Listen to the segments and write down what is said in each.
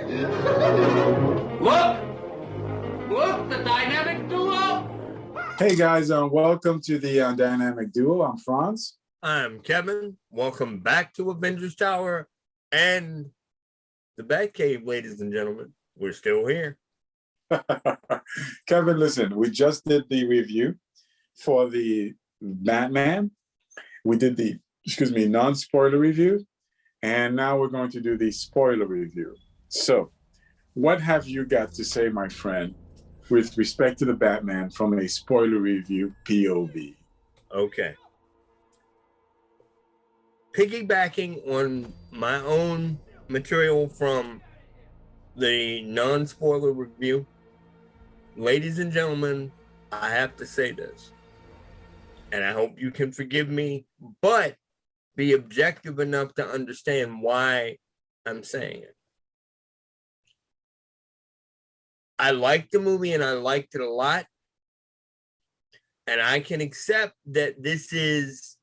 Look, the dynamic duo. Hey guys, welcome to the Dynamic Duo. I'm Franz. I'm Kevin. Welcome back to Avengers Tower and the Batcave, ladies and gentlemen. We're still here. Kevin, listen, we just did the review for the Batman. We did the, non-spoiler review, and now we're going to do the spoiler review. So, what have you got to say, my friend, with respect to the Batman from a spoiler review POV? Okay. Piggybacking on my own material from the non-spoiler review, ladies and gentlemen, I have to say this, and I hope you can forgive me, but be objective enough to understand why I'm saying it. I liked the movie and I liked it a lot. And I can accept that this is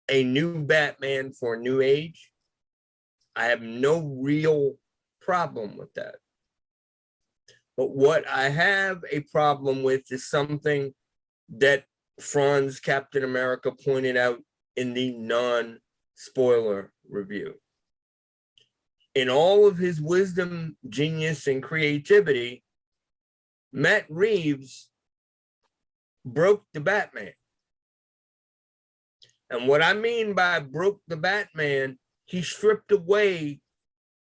a new Batman for a new age. I have no real problem with that. But what I have a problem with is something that Franz Captain America pointed out in the non-spoiler review. In all of his wisdom, genius, and creativity, Matt Reeves broke the Batman. And what I mean by broke the Batman, he stripped away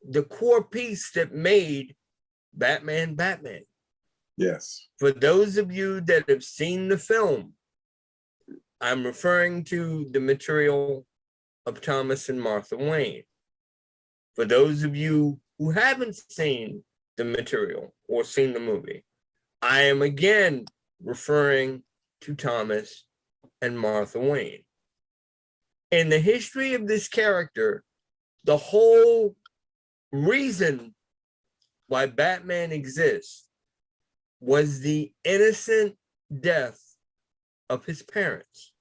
the core piece that made Batman Batman. Yes. For those of you that have seen the film, I'm referring to the material of Thomas and Martha Wayne. For those of you who haven't seen the material or seen the movie, I am again referring to Thomas and Martha Wayne. In the history of this character, the whole reason why Batman exists was the innocent death of his parents.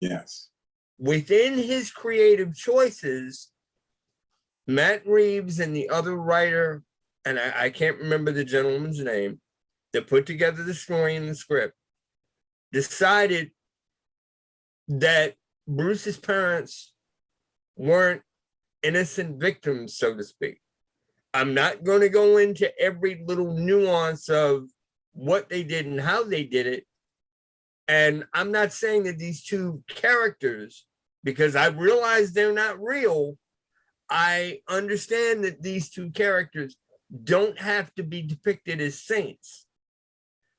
Yes. Within his creative choices, Matt Reeves and the other writer, and I can't remember the gentleman's name, that put together the story and the script, decided that Bruce's parents weren't innocent victims, so to speak. I'm not going to go into every little nuance of what they did and how they did it. And I'm not saying that these two characters, because I realize they're not real, I understand that these two characters don't have to be depicted as saints.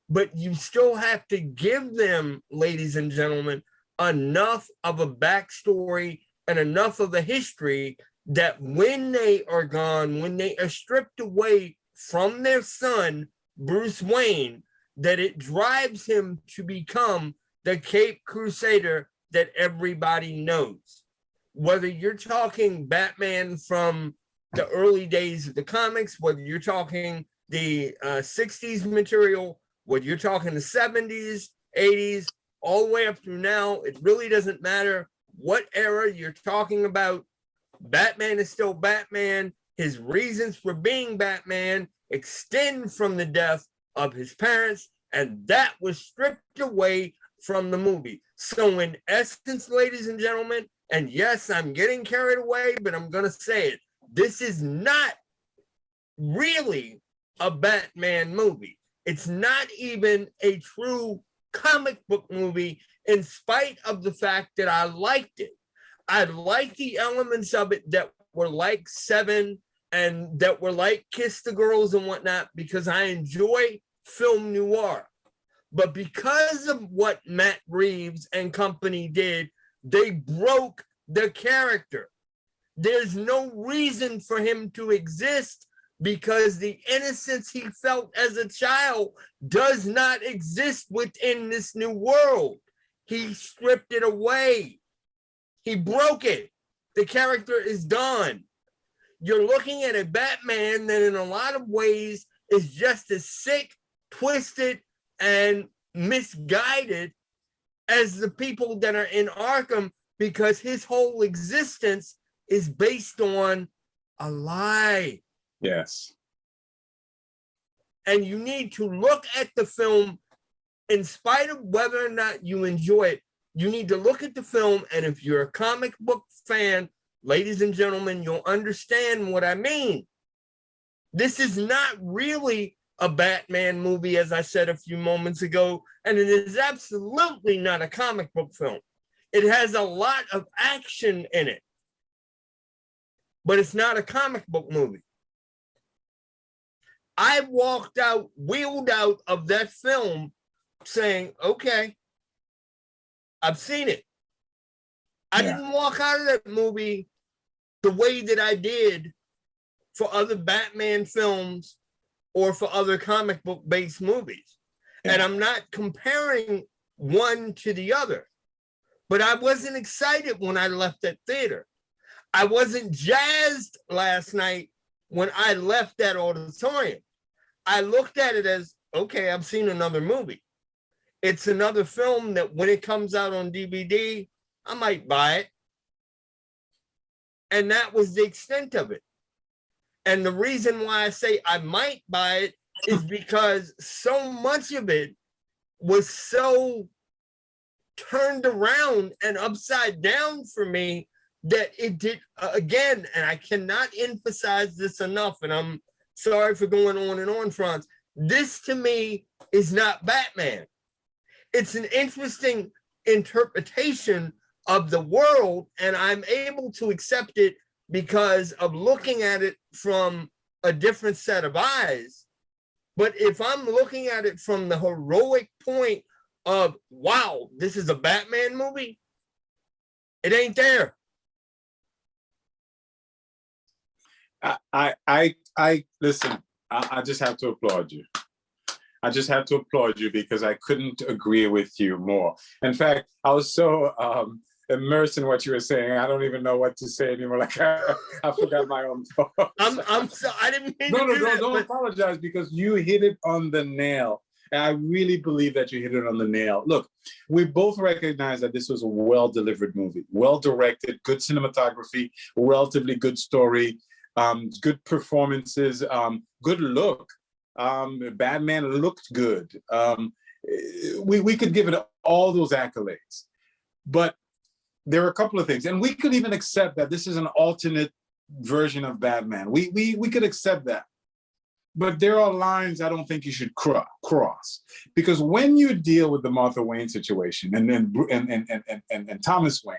But you still have to give them, ladies and gentlemen, enough of a backstory and enough of a history that when they are gone, when they are stripped away from their son, Bruce Wayne, that it drives him to become the Cape Crusader that everybody knows. Whether you're talking Batman from the early days of the comics, whether you're talking the 60s material, whether you're talking the 70s, 80s, all the way up through now, it really doesn't matter what era you're talking about. Batman is still Batman. His reasons for being Batman extend from the death of his parents, and that was stripped away from the movie. So in essence, ladies and gentlemen, and yes, I'm getting carried away, but I'm going to say it, this is not really a Batman movie. It's not even a true comic book movie, in spite of the fact that I liked it. I liked the elements of it that were like Seven and that were like Kiss the Girls and whatnot, because I enjoy film noir. But because of what Matt Reeves and company did, they broke the character. There's no reason for him to exist, because the innocence he felt as a child does not exist within this new world. He stripped it away. He broke it. The character is gone. You're looking at a Batman that in a lot of ways is just as sick, twisted, and misguided as the people that are in Arkham, because his whole existence is based on a lie. Yes. And you need to look at the film in spite of whether or not you enjoy it. You need to look at the film, and if you're a comic book fan, ladies and gentlemen, you'll understand what I mean. This is not really a Batman movie, as I said a few moments ago, and it is absolutely not a comic book film. It has a lot of action in it, but it's not a comic book movie. I walked out, wheeled out of that film saying, okay, I've seen it. I didn't walk out of that movie the way that I did for other Batman films or for other comic book based movies. And I'm not comparing one to the other, but I wasn't excited when I left that theater. I wasn't jazzed last night when I left that auditorium. I looked at it as, okay, I've seen another movie. It's another film that when it comes out on DVD, I might buy it. And that was the extent of it. And the reason why I say I might buy it is because so much of it was so turned around and upside down for me that it did, again, and I cannot emphasize this enough, and I'm sorry for going on and on, Franz. This to me is not Batman. It's an interesting interpretation of the world, and I'm able to accept it because of looking at it from a different set of eyes. But if I'm looking at it from the heroic point of, wow, this is a Batman movie, it ain't there. I listen, I just have to applaud you. I just have to applaud you because I couldn't agree with you more. In fact, I was so immersed in what you were saying, I don't even know what to say anymore. Like I forgot my own thoughts. I'm so, I didn't mean don't apologize, because you hit it on the nail. And I really believe that you hit it on the nail. Look, we both recognize that this was a well-delivered movie, well-directed, good cinematography, relatively good story, good performances, good look. Batman looked good. We could give it all those accolades. But there are a couple of things, and we could even accept that this is an alternate version of Batman. We could accept that. But there are lines I don't think you should cross, because when you deal with the Martha Wayne situation and Thomas Wayne,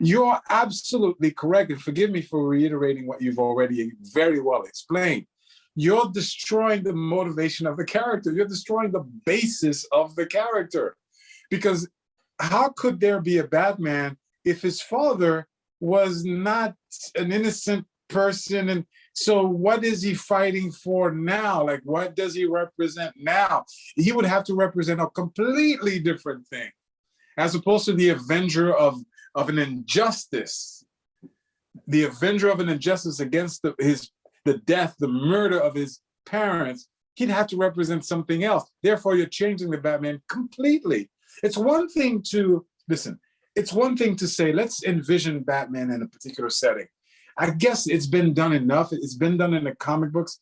you're absolutely correct. And forgive me for reiterating what you've already very well explained. You're destroying the motivation of the character. You're destroying the basis of the character, because how could there be a Batman if his father was not an innocent person? And so what is he fighting for now? Like, what does he represent now? He would have to represent a completely different thing, as opposed to the avenger of an injustice. The avenger of an injustice against the death, the murder of his parents. He'd have to represent something else. Therefore, you're changing the Batman completely. It's one thing to, listen, it's one thing to say, let's envision Batman in a particular setting. I guess it's been done enough. It's been done in the comic books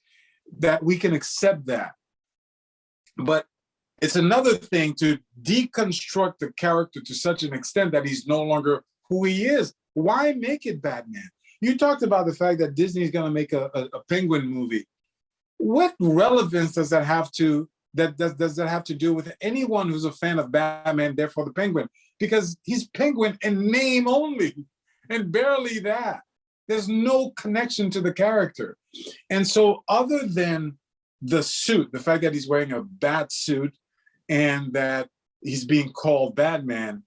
that we can accept that. But it's another thing to deconstruct the character to such an extent that he's no longer who he is. Why make it Batman? You talked about the fact that Disney's going to make a Penguin movie. What relevance does that have to does that have to do with anyone who's a fan of Batman, therefore the Penguin? Because he's Penguin in name only, and barely that. There's no connection to the character. And so other than the suit, the fact that he's wearing a bat suit and that he's being called Batman,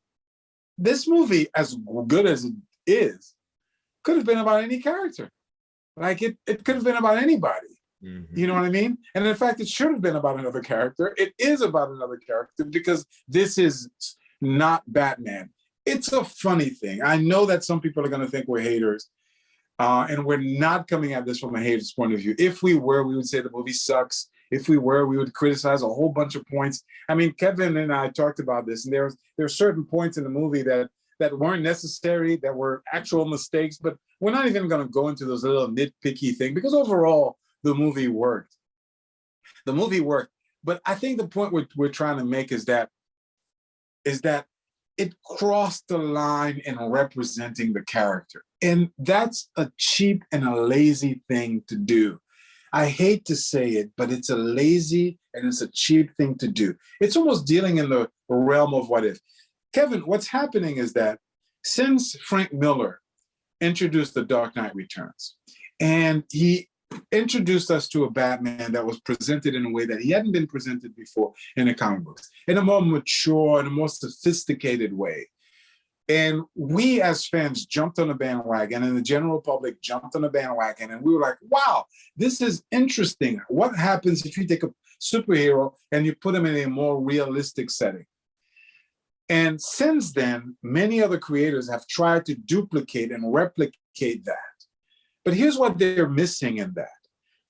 this movie, as good as it is, could have been about any character. Like it could have been about anybody. Mm-hmm. You know what I mean? And in fact, it should have been about another character. It is about another character because this is not Batman. It's a funny thing. I know that some people are going to think we're haters. And we're not coming at this from a hater's point of view. If we were, we would say the movie sucks. If we were, we would criticize a whole bunch of points. I mean, Kevin and I talked about this, and there are certain points in the movie that weren't necessary, that were actual mistakes, but we're not even going to go into those little nitpicky things because overall, the movie worked. the movie worked. But I think the point we're trying to make is that it crossed the line in representing the character. And that's a cheap and a lazy thing to do. I hate to say it, but it's a lazy and it's a cheap thing to do. It's almost dealing in the realm of what if. Kevin, what's happening is that since Frank Miller introduced The Dark Knight Returns, and he introduced us to a Batman that was presented in a way that he hadn't been presented before in the comic books, in a more mature and a more sophisticated way. And we as fans jumped on the bandwagon, and the general public jumped on the bandwagon, and we were like, wow, this is interesting. What happens if you take a superhero and you put him in a more realistic setting? And since then, many other creators have tried to duplicate and replicate that. But here's what they're missing in that.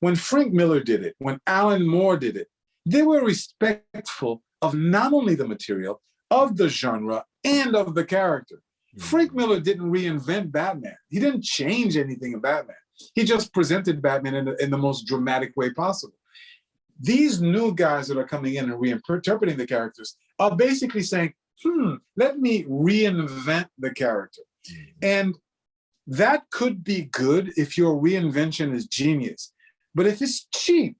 When Frank Miller did it, when Alan Moore did it, they were respectful of not only the material, of the genre, and of the character. Mm-hmm. Frank Miller didn't reinvent Batman. He didn't change anything in Batman. He just presented Batman in the most dramatic way possible. These new guys that are coming in and reinterpreting the characters are basically saying, let me reinvent the character. Mm-hmm. And that could be good if your reinvention is genius. But if it's cheap,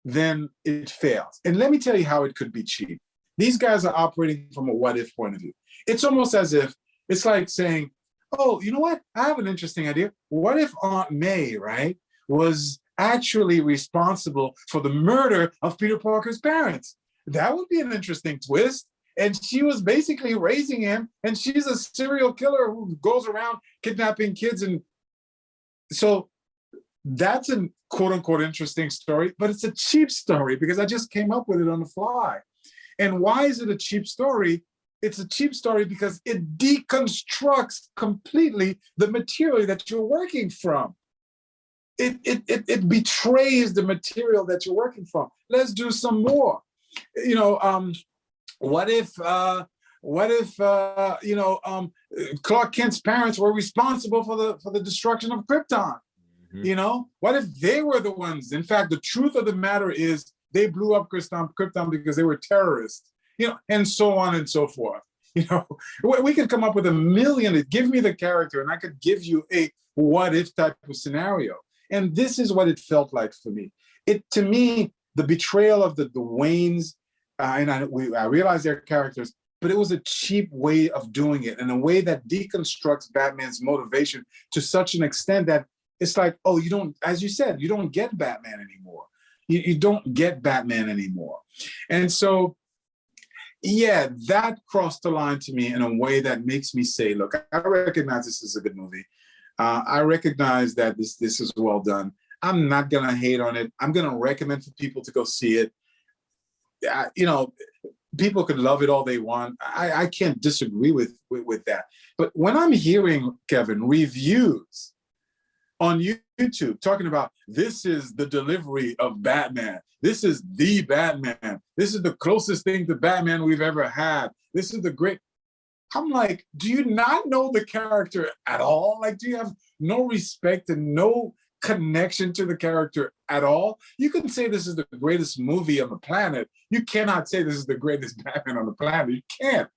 then it fails. And let me tell you how it could be cheap. These guys are operating from a what-if point of view. It's almost as if, it's like saying, oh, you know what? I have an interesting idea. What if Aunt May, right, was actually responsible for the murder of Peter Parker's parents? That would be an interesting twist. And she was basically raising him, and she's a serial killer who goes around kidnapping kids. And so that's a quote unquote interesting story, but it's a cheap story because I just came up with it on the fly. And why is it a cheap story? It's a cheap story because it deconstructs completely the material that you're working from. It betrays the material that you're working from. Let's do some more. You know, what if Clark Kent's parents were responsible for the destruction of Krypton? Mm-hmm. You know, what if they were the ones? In fact, the truth of the matter is they blew up Krypton because they were terrorists. You know, and so on and so forth. You know, we could come up with a million. Give me the character, and I could give you a what if type of scenario. And this is what it felt like for me. To me, the betrayal of the Waynes. And I realize their characters, but it was a cheap way of doing it, in a way that deconstructs Batman's motivation to such an extent that it's like, oh, you don't, as you said, you don't get Batman anymore. You don't get Batman anymore. And so, yeah, that crossed the line to me in a way that makes me say, look, I recognize this is a good movie. I recognize that this is well done. I'm not going to hate on it. I'm going to recommend for people to go see it. You know, people could love it all they want. I can't disagree with that. But when I'm hearing, Kevin, reviews on YouTube talking about this is the delivery of Batman, this is the Batman, this is the closest thing to Batman we've ever had, this is the great, I'm like, do you not know the character at all? Like, do you have no respect and no connection to the character at all? You can say this is the greatest movie on the planet. You cannot say this is the greatest Batman on the planet. You can't.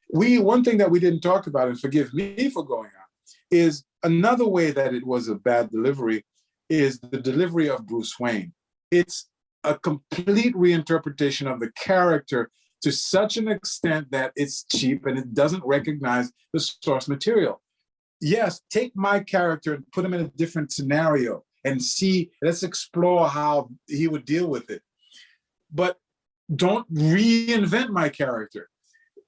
One thing that we didn't talk about, and forgive me for going on, is another way that it was a bad delivery is the delivery of Bruce Wayne. It's a complete reinterpretation of the character to such an extent that it's cheap and it doesn't recognize the source material. Yes, take my character and put him in a different scenario and see, let's explore how he would deal with it. But don't reinvent my character.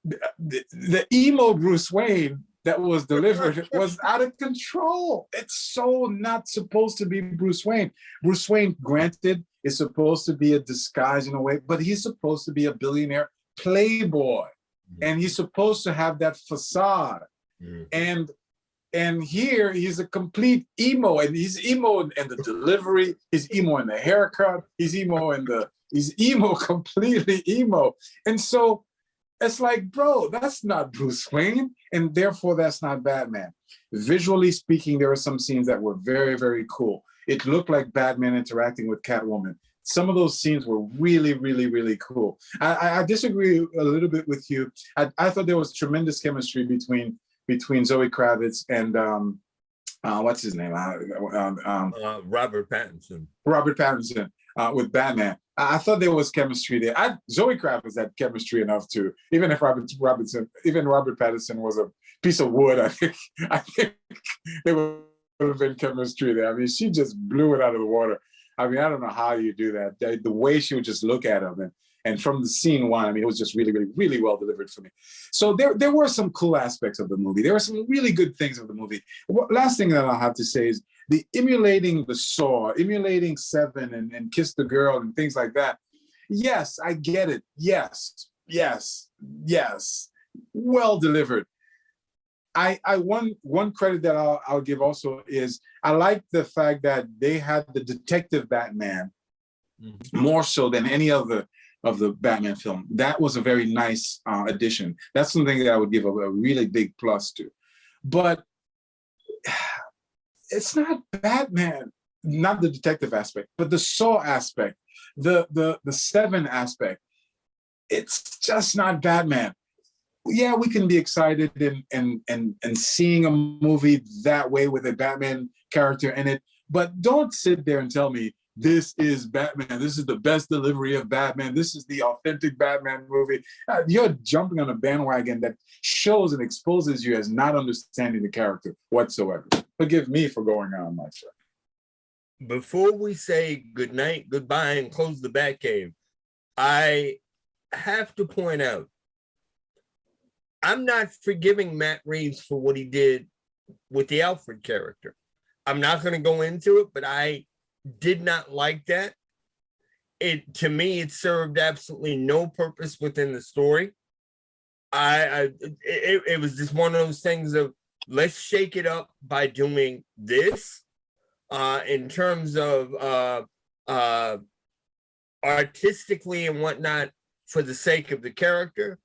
The emo Bruce Wayne that was delivered was out of control. It's so not supposed to be Bruce Wayne. Bruce Wayne, granted, is supposed to be a disguise in a way, but he's supposed to be a billionaire playboy. Mm-hmm. And he's supposed to have that facade. Mm-hmm. And here he's a complete emo, and he's emo in the delivery, he's emo in the haircut, he's emo completely emo. And so it's like, bro, that's not Bruce Wayne, and therefore that's not Batman. Visually speaking, there were some scenes that were very, very cool. It looked like Batman interacting with Catwoman. some of those scenes were really, really, really cool. I disagree a little bit with you. I thought there was tremendous chemistry between Zoe Kravitz and what's his name? Robert Pattinson. Robert Pattinson with Batman. I thought there was chemistry there. Zoe Kravitz had chemistry enough to, even if Robert Pattinson was a piece of wood, I think there would have been chemistry there. I mean, she just blew it out of the water. I mean, I don't know how you do that. The way she would just look at him, and from the scene one, I mean, it was just really, really, really well delivered for me. So there were some cool aspects of the movie. There were some really good things of the movie. Last thing that I'll have to say is the emulating the Saw, emulating Seven and Kiss the Girl and things like that. Yes, I get it. Yes. Well delivered. One credit that I'll give also is I like the fact that they had the detective Batman more so than any other of the Batman film. That was a very nice addition. That's something that I would give a really big plus to. But it's not Batman, not the detective aspect, but the Saw aspect, the Seven aspect. It's just not Batman. Yeah, we can be excited and seeing a movie that way with a Batman character in it, but don't sit there and tell me this is Batman. This is the best delivery of Batman. This is the authentic Batman movie. You're jumping on a bandwagon that shows and exposes you as not understanding the character whatsoever. Forgive me for going on, my friend. Before we say good night, goodbye, and close the Batcave, I have to point out, I'm not forgiving Matt Reeves for what he did with the Alfred character. I'm not going to go into it, but I did not like that. To me, it served absolutely no purpose within the story. It was just one of those things of, let's shake it up by doing this in terms of artistically and whatnot for the sake of the character.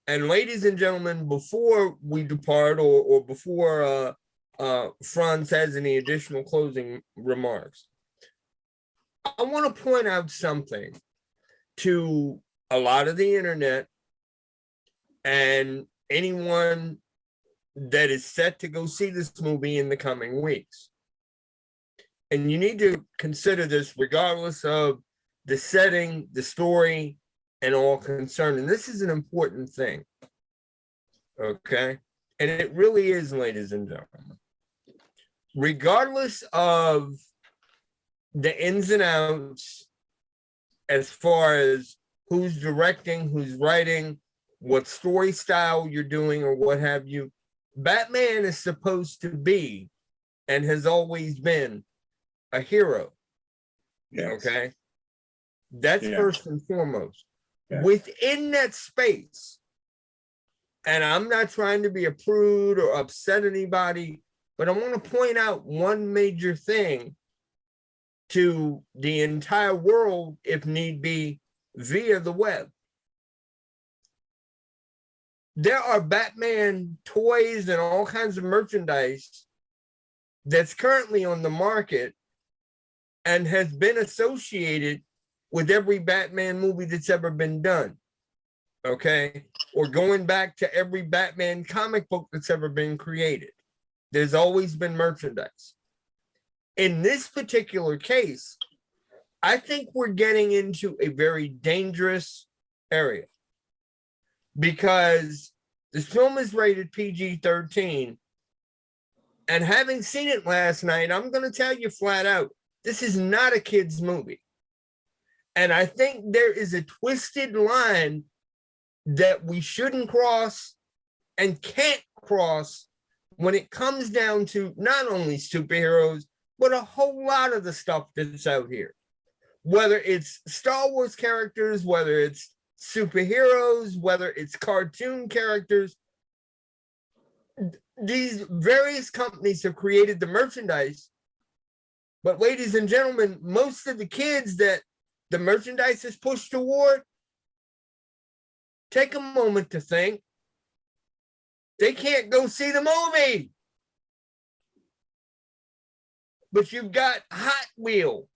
And ladies and gentlemen, before we depart or before Franz has any additional closing remarks, I want to point out something to a lot of the internet and anyone that is set to go see this movie in the coming weeks. And you need to consider this regardless of the setting, the story, and all concerned. And this is an important thing, okay? And it really is, ladies and gentlemen. Regardless of the ins and outs, as far as who's directing, who's writing, what story style you're doing, or what have you, Batman is supposed to be, and has always been, a hero. Yes. Okay? That's first and foremost. Yeah. Within that space, and I'm not trying to be a prude or upset anybody, but I want to point out one major thing to the entire world, if need be, via the web. There are Batman toys and all kinds of merchandise that's currently on the market and has been associated with every Batman movie that's ever been done, okay? Or going back to every Batman comic book that's ever been created. There's always been merchandise. In this particular case, I think we're getting into a very dangerous area because this film is rated PG-13, and having seen it last night, I'm going to tell you flat out, this is not a kid's movie. And I think there is a twisted line that we shouldn't cross and can't cross when it comes down to not only superheroes, but a whole lot of the stuff that's out here. Whether it's Star Wars characters, whether it's superheroes, whether it's cartoon characters, these various companies have created the merchandise. But ladies and gentlemen, most of the kids that the merchandise is pushed toward, take a moment to think. They can't go see the movie. But you've got Hot Wheels.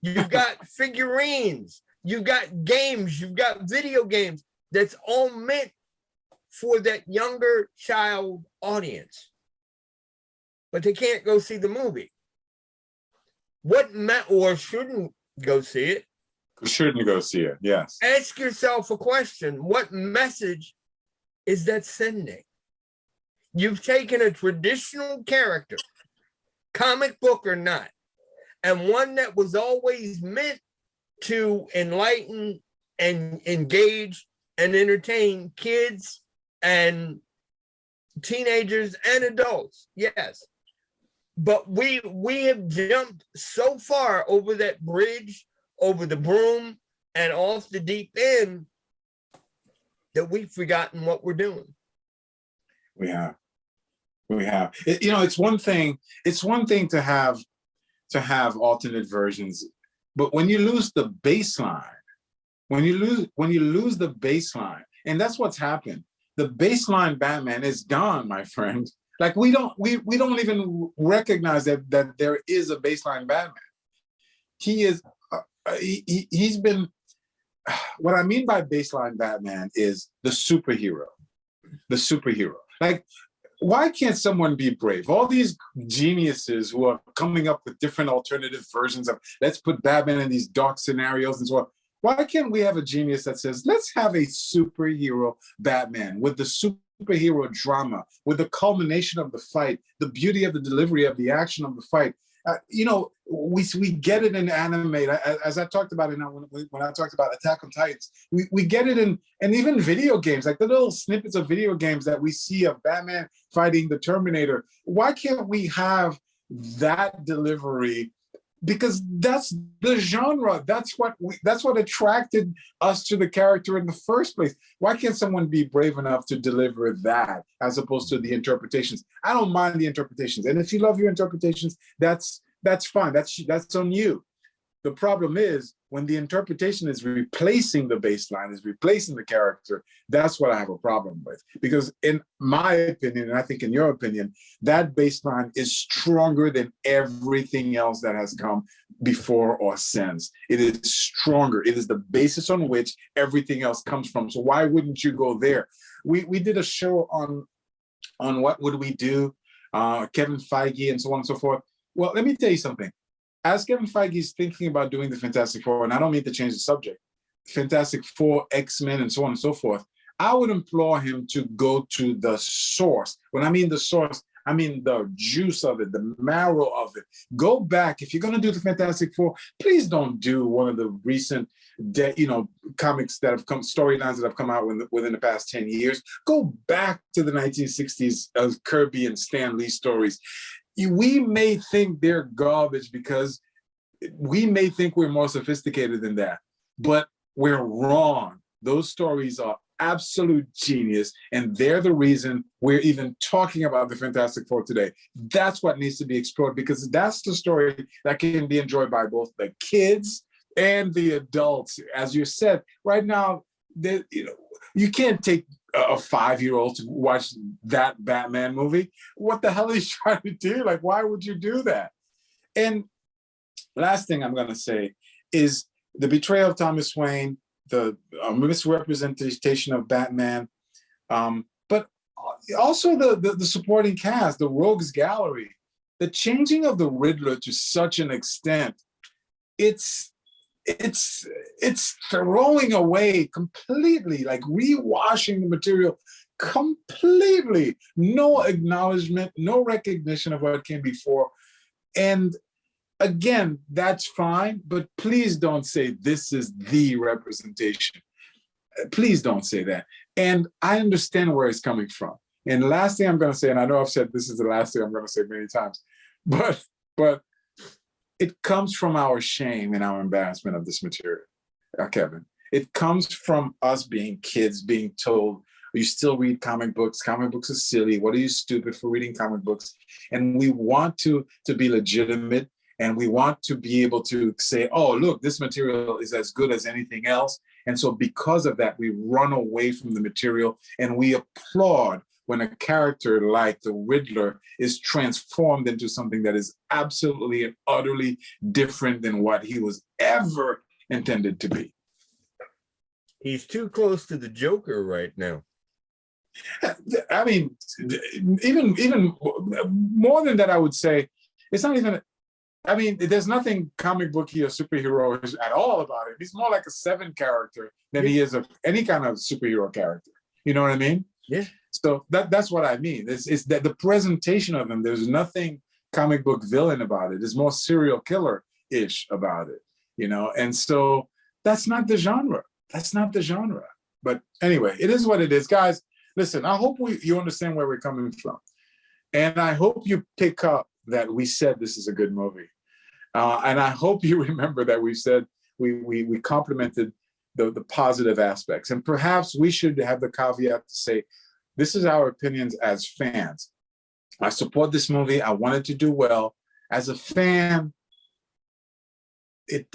You've got figurines, you've got games, you've got video games. That's all meant for that younger child audience. But they can't go see the movie. Or shouldn't go see it. Shouldn't go see it, yes. Ask yourself a question. What message is that sending? You've taken a traditional character, comic book or not, and one that was always meant to enlighten and engage and entertain kids and teenagers and adults, yes. But we have jumped so far over that bridge, over the broom, and off the deep end that we've forgotten what we're doing. We have. It's one thing to have alternate versions, but when you lose the baseline, when you lose the baseline, and that's what's happened. The baseline Batman is gone, my friend. Like we don't even recognize that there is a baseline Batman. He is he's been, what I mean by baseline Batman is the superhero. Like, why can't someone be brave? All these geniuses who are coming up with different alternative versions of, let's put Batman in these dark scenarios and so on. Why can't we have a genius that says, let's have a superhero Batman with the superhero drama, with the culmination of the fight, the beauty of the delivery of the action of the fight? We get it in anime, as I talked about when I talked about Attack on Titans. We get it in, and even video games, like the little snippets of video games that we see of Batman fighting the Terminator. Why can't we have that delivery? Because that's the genre. That's what attracted us to the character in the first place. Why can't someone be brave enough to deliver that as opposed to the interpretations? I don't mind the interpretations, and if you love your interpretations, that's fine. That's on you. The problem is when the interpretation is replacing the baseline, is replacing the character. That's what I have a problem with. Because in my opinion, and I think in your opinion, that baseline is stronger than everything else that has come before or since. It is stronger. It is the basis on which everything else comes from. So why wouldn't you go there? We did a show on what would we do, Kevin Feige and so on and so forth. Well, let me tell you something. As Kevin Feige is thinking about doing the Fantastic Four, and I don't mean to change the subject, Fantastic Four, X-Men, and so on and so forth, I would implore him to go to the source. When I mean the source, I mean the juice of it, the marrow of it. Go back. If you're going to do the Fantastic Four, please don't do one of the recent comics that have come, storylines that have come out within the past 10 years. Go back to the 1960s Kirby and Stan Lee stories. We may think they're garbage because we may think we're more sophisticated than that, but we're wrong. Those stories are absolute genius, and they're the reason we're even talking about the Fantastic Four today. That's what needs to be explored, because that's the story that can be enjoyed by both the kids and the adults. As you said, right now, you can't take a 5-year-old to watch that Batman movie. What the hell is he trying to do? Like, why would you do that? And last thing I'm going to say is the betrayal of Thomas Wayne, the misrepresentation of Batman, but also the supporting cast, the rogues gallery, the changing of the Riddler to such an extent, it's throwing away completely, like rewashing the material completely. No acknowledgement, no recognition of what came before. And again, that's fine, but please don't say this is the representation. Please don't say that. And I understand where it's coming from. And the last thing I'm going to say, and I know I've said this is the last thing I'm going to say many times, but it comes from our shame and our embarrassment of this material, Kevin. It comes from us being kids, being told, you still read comic books. Comic books are silly. What are you, stupid for reading comic books? And we want to be legitimate, and we want to be able to say, oh, look, this material is as good as anything else. And so because of that, we run away from the material and we applaud when a character like the Riddler is transformed into something that is absolutely and utterly different than what he was ever intended to be. He's too close to the Joker right now. I mean, even more than that, I would say it's not even. I mean, there's nothing comic booky or superhero at all about it. He's more like a Seven character than he is of any kind of superhero character. You know what I mean? Yeah. So that's what I mean. It's that the presentation of him, there's nothing comic book villain about it. It's more serial killer-ish about it, you know? And so that's not the genre. That's not the genre. But anyway, it is what it is. Guys, listen, I hope you understand where we're coming from. And I hope you pick up that we said this is a good movie. And I hope you remember that we said we complimented the positive aspects. And perhaps we should have the caveat to say, this is our opinions as fans. I support this movie. I want it to do well. As a fan, it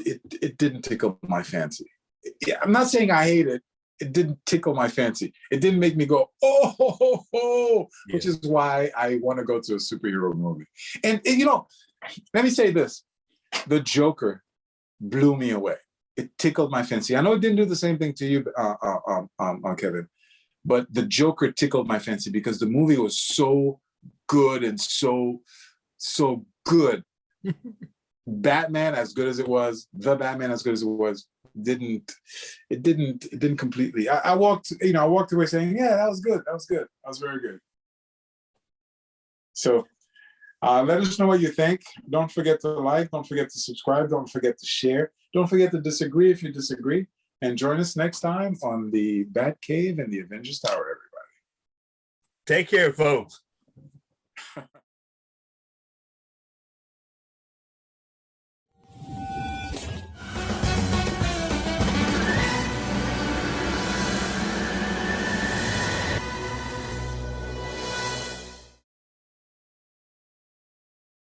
didn't tickle my fancy. I'm not saying I hate it. It didn't tickle my fancy. It didn't make me go, oh, ho, ho, ho, which is why I want to go to a superhero movie. And you know, let me say this. The Joker blew me away. It tickled my fancy. I know it didn't do the same thing to you, Kevin, but the Joker tickled my fancy because the movie was so good and so good. Batman, as good as it was, the Batman, as good as it was, didn't completely. I walked away saying, yeah, that was good. That was very good. So let us know what you think. Don't forget to like, don't forget to subscribe, don't forget to share, don't forget to disagree if you disagree, and join us next time on the Bat Cave and the Avengers Tower, everybody. Take care, folks.